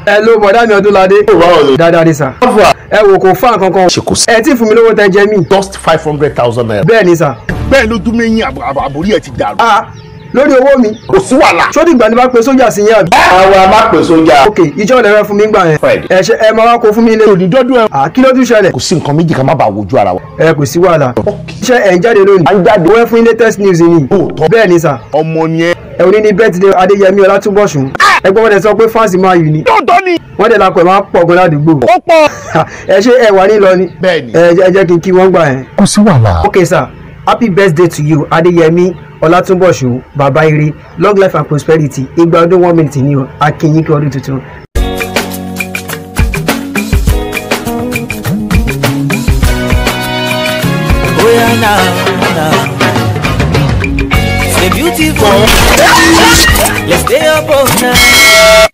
Hello bọ̀dá mi Ọdúnládé. Dáadáa ni sà. Ẹ wò kò fà kankan. Ẹ tí fún mi lówó tẹ jẹ mí. Just 500,000 naira. Bẹ́ẹ̀ ni sà. Bẹ́ẹ̀ ló dún mẹ́yìn àbórí ẹ̀ ti dàrú. Lórí owó mi. Kò sí wàhálà. Ṣó dìgbà ni bá pe sójà sí yẹn àbí? Àwa má pè sójà. Ok, ìjọ lẹ́rẹ́ fún mi gbà yẹn. Ẹ ṣe ẹ máa wá kó fún mi lé. Òní dọ́dún ẹ. Kí ló tún ṣẹlẹ̀? Kò sí nǹkan méjì ká má bàa wojú ara wa. Ẹ kò sí wàhálà. Ṣé ẹ̀ ń jáde lónìí? À ń jáde. Wọ́n fún latest news ni. Bẹ́ẹ̀ ni sà. Ọmọ yẹn. Ẹ òní ni birthday Adéyẹmí Ọlátúnbọ̀sún. Ẹgbọ́n wọn dẹ̀ sọ pé fáǹsì máa yù ni. Lóòótọ́ ni. Wọ́n dẹ̀ lakọ̀ ẹ̀ máa pọ̀ gan ládùúgbò. Ó pọ̀. Ẹ ṣe ẹ wà ní lọ ni. Bẹ́ẹ̀ni. Ẹ jẹ́ kí n kí wọ́n gbà yẹn. Kò sí wàhálà. Okay sir, happy birthday to you Adéyẹmí Ọlátúnbọ̀sún bàbá ire, long life and prosperity. Ìgbà ọdún 1 minute ni o, a kí yín kí ọdún tuntun. Oh yeah, now. It's a beautiful. Let's stay up all night.